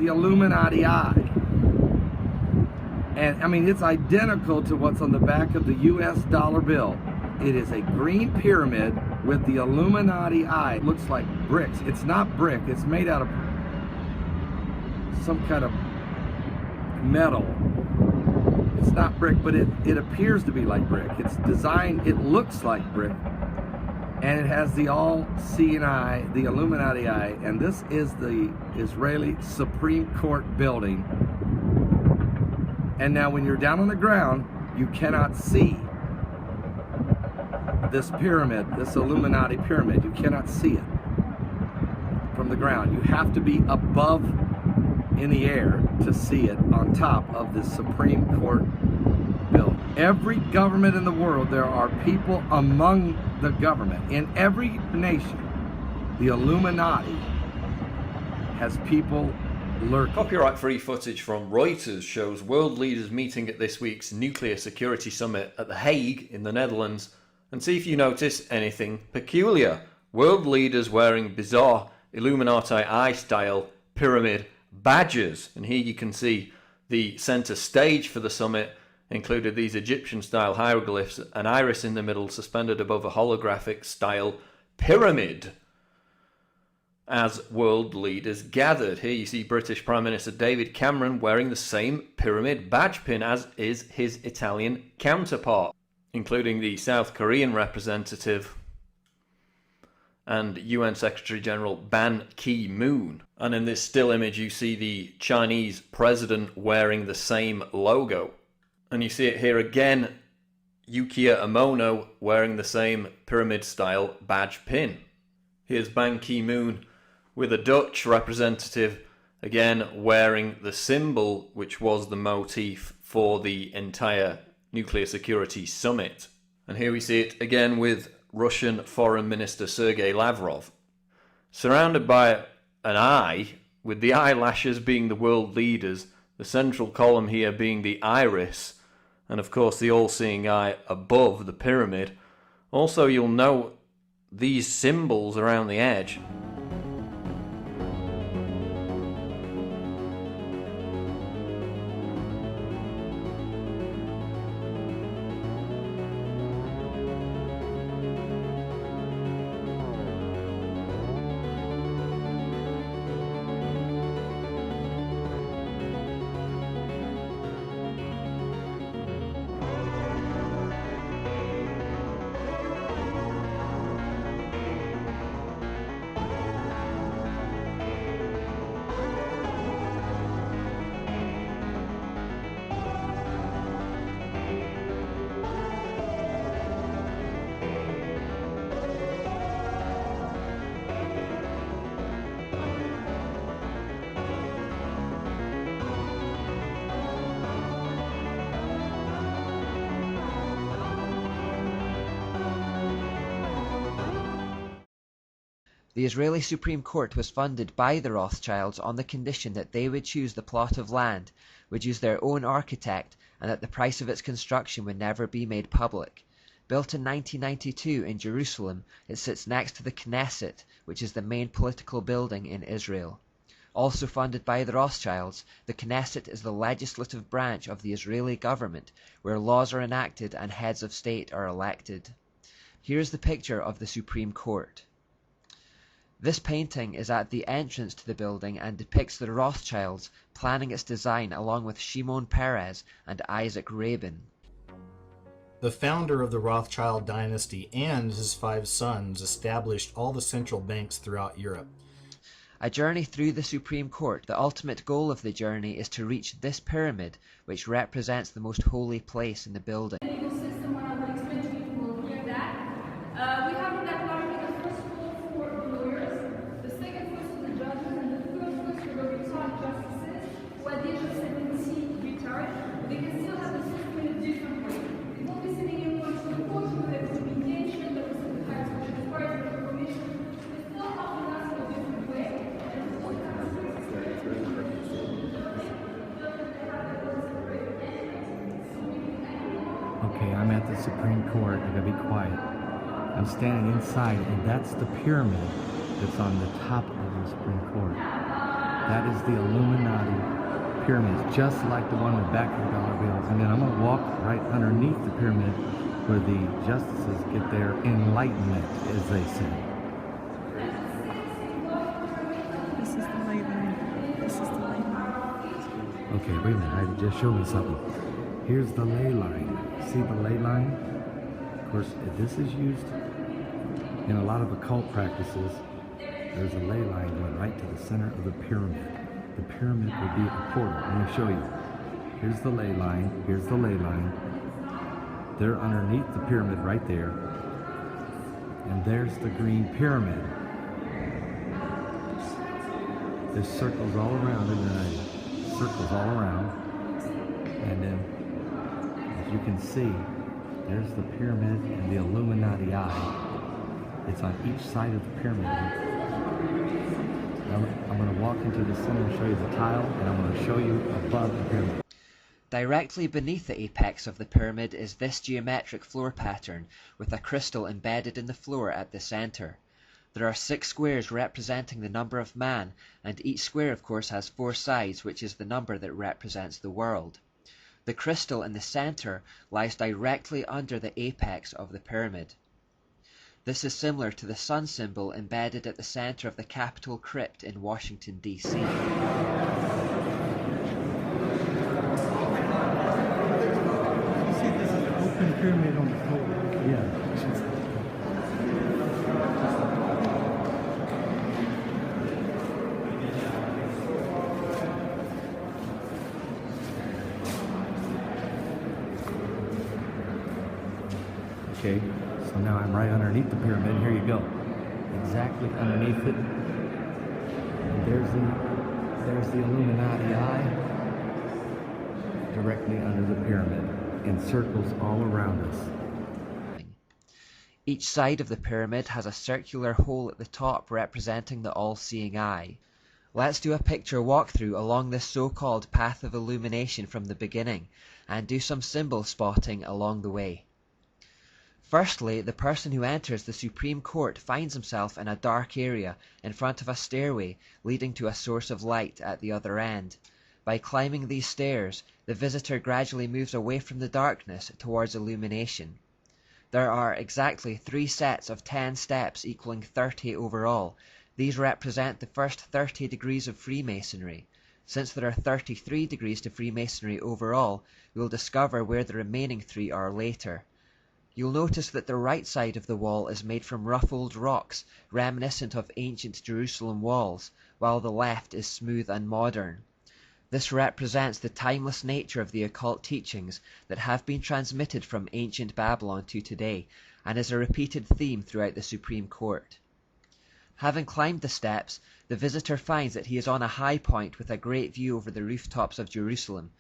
the Illuminati eye. And I mean, it's identical to what's on the back of the US dollar bill. It is a green pyramid with the Illuminati eye. It looks like bricks. It's not brick, it's made out of some kind of metal. It's not brick, but it appears to be like brick. It's designed, it looks like brick. And it has the all-seeing eye, the Illuminati eye. And this is the Israeli Supreme Court building. And now when you're down on the ground, you cannot see this pyramid, this Illuminati pyramid. You cannot see it from the ground. You have to be above in the air to see it on top of the Supreme Court building. Every government in the world, there are people among the government. In every nation, the Illuminati has people lurking. Copyright-free footage from Reuters shows world leaders meeting at this week's Nuclear Security Summit at The Hague in the Netherlands. And see if you notice anything peculiar. World leaders wearing bizarre Illuminati eye-style pyramid badges. And here you can see the center stage for the summit included these Egyptian-style hieroglyphs, an iris in the middle suspended above a holographic-style pyramid. As world leaders gathered. Here you see British Prime Minister David Cameron wearing the same pyramid badge pin as is his Italian counterpart, including the South Korean representative and UN Secretary General Ban Ki-moon. And in this still image you see the Chinese president wearing the same logo. And you see it here again, Yukiya Amono wearing the same pyramid-style badge pin. Here's Ban Ki-moon with a Dutch representative, again wearing the symbol which was the motif for the entire Nuclear Security Summit. And here we see it again with Russian Foreign Minister Sergei Lavrov. Surrounded by an eye, with the eyelashes being the world leaders, the central column here being the iris, and of course the all-seeing eye above the pyramid. Also you'll note these symbols around the edge. The Israeli Supreme Court was funded by the Rothschilds on the condition that they would choose the plot of land, would use their own architect, and that the price of its construction would never be made public. Built in 1992 in Jerusalem, it sits next to the Knesset, which is the main political building in Israel. Also funded by the Rothschilds, the Knesset is the legislative branch of the Israeli government, where laws are enacted and heads of state are elected. Here's the picture of the Supreme Court. This painting is at the entrance to the building and depicts the Rothschilds planning its design along with Shimon Peres and Isaac Rabin. The founder of the Rothschild dynasty and his 5 sons established all the central banks throughout Europe. A journey through the Supreme Court, the ultimate goal of the journey is to reach this pyramid, which represents the most holy place in the building. Okay, I'm at the Supreme Court. I gotta be quiet. I'm standing inside, and that's the pyramid that's on the top of the Supreme Court. That is the Illuminati. pyramids, just like the one in the back of the dollar bills. And then I'm going to walk right underneath the pyramid where the justices get their enlightenment, as they say. This is the ley line. This is the ley line. Okay, wait a minute. I just showed me something. Here's the ley line. See the ley line? Of course, this is used in a lot of occult practices. There's a ley line going right to the center of the pyramid. The pyramid would be a portal. Let me show you. Here's the ley line. Here's the ley line. They're underneath the pyramid right there. And there's the green pyramid. There's circles all around it, circles all around. And then, as you can see, there's the pyramid and the Illuminati eye. It's on each side of the pyramid. I'm going to walk into the center and show you the tile, and I'm going to show you above the pyramid. Directly beneath the apex of the pyramid is this geometric floor pattern with a crystal embedded in the floor at the center. There are 6 squares representing the number of man, and each square of course has 4 sides, which is the number that represents the world. The crystal in the center lies directly under the apex of the pyramid. This is similar to the sun symbol embedded at the center of the Capitol crypt in Washington, D.C. See, this is the open pyramid on the floor. Yeah. Okay, so now I'm right underneath the pyramid. Here you go. Exactly underneath it. And there's the Illuminati eye directly under the pyramid in circles all around us. Each side of the pyramid has a circular hole at the top representing the all-seeing eye. Let's do a picture walkthrough along this so-called path of illumination from the beginning and do some symbol spotting along the way. Firstly, the person who enters the Supreme Court finds himself in a dark area in front of a stairway leading to a source of light at the other end. By climbing these stairs, the visitor gradually moves away from the darkness towards illumination. There are exactly 3 sets of 10 steps equaling 30 overall. These represent the first 30 degrees of Freemasonry. Since there are 33 degrees to Freemasonry overall, we will discover where the remaining 3 are later. You'll notice that the right side of the wall is made from rough old rocks, reminiscent of ancient Jerusalem walls, while the left is smooth and modern. This represents the timeless nature of the occult teachings that have been transmitted from ancient Babylon to today, and is a repeated theme throughout the Supreme Court. Having climbed the steps, the visitor finds that he is on a high point with a great view over the rooftops of Jerusalem.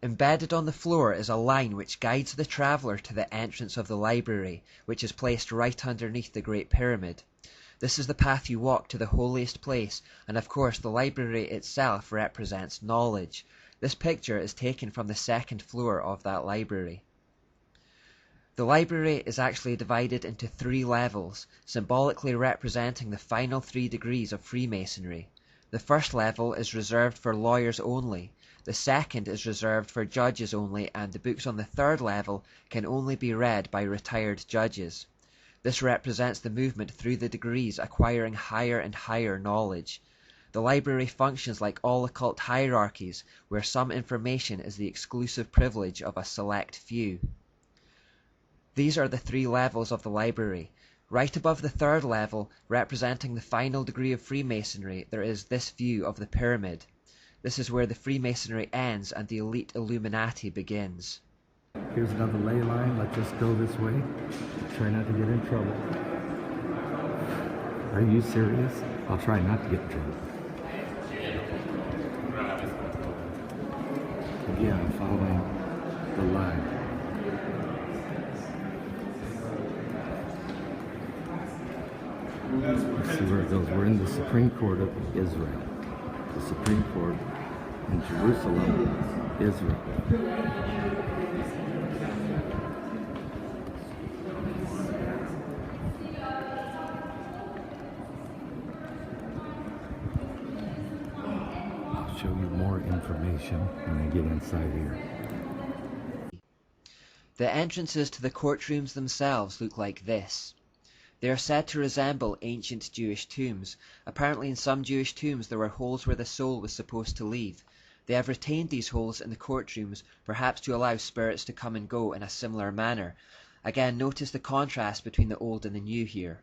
Embedded on the floor is a line which guides the traveller to the entrance of the library, which is placed right underneath the Great Pyramid. This is the path you walk to the holiest place, and of course the library itself represents knowledge. This picture is taken from the 2nd floor of that library. The library is actually divided into 3 levels, symbolically representing the final 3 degrees of Freemasonry. The first level is reserved for lawyers only. The second is reserved for judges only, and the books on the 3rd level can only be read by retired judges. This represents the movement through the degrees, acquiring higher and higher knowledge. The library functions like all occult hierarchies, where some information is the exclusive privilege of a select few. These are the 3 levels of the library. Right above the 3rd level, representing the final degree of Freemasonry, there is this view of the pyramid. This is where the Freemasonry ends and the elite Illuminati begins. Here's another ley line. Let's just go this way. Try not to get in trouble. Are you serious? I'll try not to get in trouble. Again, I'm following the line. Let's see where it goes. We're in the Supreme Court of Israel. The Supreme Court in Jerusalem, Israel. I'll show you more information when I get inside here. The entrances to the courtrooms themselves look like this. They are said to resemble ancient Jewish tombs. Apparently in some Jewish tombs there were holes where the soul was supposed to leave. They have retained these holes in the courtrooms, perhaps to allow spirits to come and go in a similar manner. Again, notice the contrast between the old and the new here.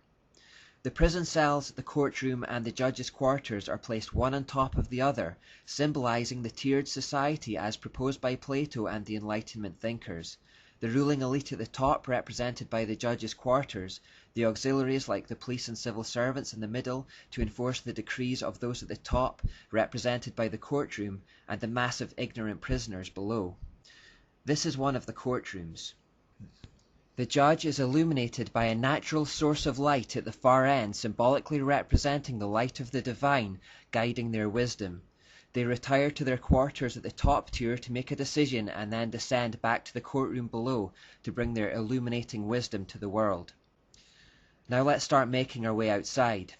The prison cells, the courtroom, and the judges' quarters are placed one on top of the other, symbolizing the tiered society as proposed by Plato and the Enlightenment thinkers. The ruling elite at the top represented by the judges' quarters, the auxiliaries like the police and civil servants in the middle to enforce the decrees of those at the top, represented by the courtroom, and the massive ignorant prisoners below. This is one of the courtrooms. The judge is illuminated by a natural source of light at the far end, symbolically representing the light of the divine, guiding their wisdom. They retire to their quarters at the top tier to make a decision and then descend back to the courtroom below to bring their illuminating wisdom to the world. Now let's start making our way outside.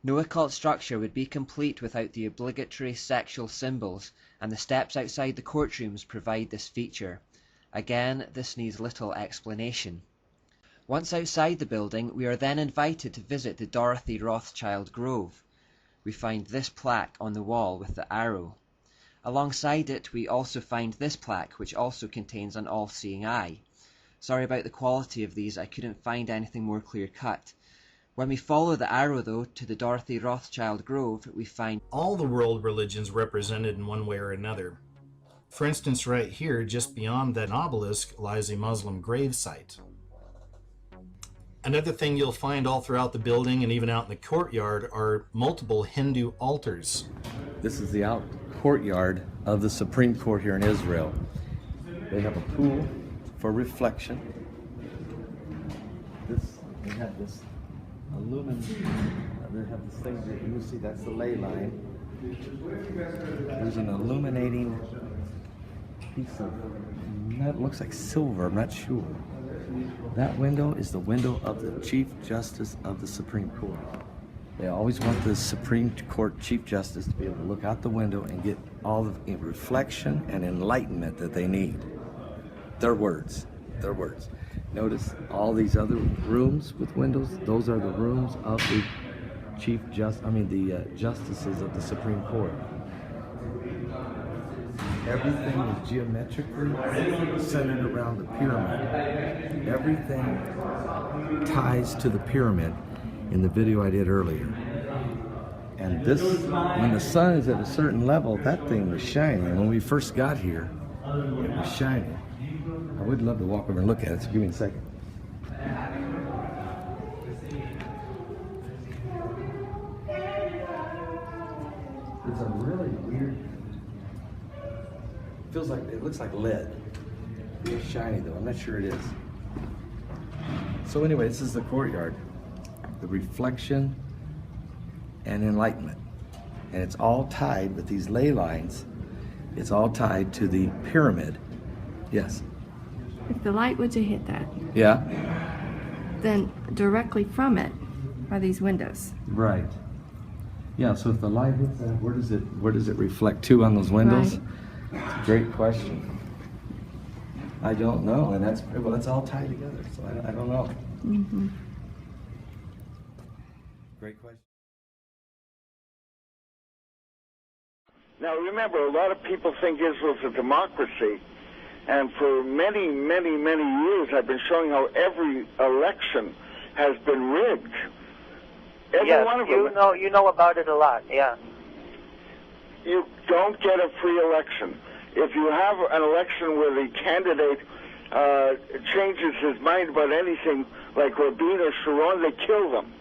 No occult structure would be complete without the obligatory sexual symbols, and the steps outside the courtrooms provide this feature. Again, this needs little explanation. Once outside the building, we are then invited to visit the Dorothy Rothschild Grove. We find this plaque on the wall with the arrow. Alongside it, we also find this plaque, which also contains an all-seeing eye. Sorry about the quality of these, I couldn't find anything more clear-cut. When we follow the arrow, though, to the Dorothy Rothschild Grove, we find all the world religions represented in one way or another. For instance, right here, just beyond that obelisk, lies a Muslim grave site. Another thing you'll find all throughout the building and even out in the courtyard are multiple Hindu altars. This is the out courtyard of the Supreme Court here in Israel. They have a pool for reflection. They have this they have this thing that you see, that's the ley line. There's an illuminating piece of, that looks like silver, I'm not sure. That window is the window of the Chief Justice of the Supreme Court. They always want the Supreme Court Chief Justice to be able to look out the window and get all the reflection and enlightenment that they need. Their words. Notice all these other rooms with windows, those are the rooms of the justices of the Supreme Court. Everything is geometrically centered around the pyramid. Everything ties to the pyramid in the video I did earlier. And this, when the sun is at a certain level, that thing was shining. When we first got here, it was shining. I would love to walk over and look at it, so give me a second. It's a really weird, it looks like lead. It's shiny though, I'm not sure it is. So anyway, this is the courtyard. The reflection and enlightenment. And it's all tied with these ley lines. It's all tied to the pyramid. Yes? If the light were to hit that, Yeah? then directly from it are these windows. Right. Yeah, so if the light hits that, where does it reflect to on those windows? Right. It's a great question. I don't know, and that's all tied together, so I don't know. Mm-hmm. Great question. Now remember, a lot of people think Israel's a democracy, and for many, many, many years I've been showing how every election has been rigged. Every one of them. You know about it a lot, yeah. You don't get a free election. If you have an election where the candidate changes his mind about anything, like Rabin or Sharon, they kill them.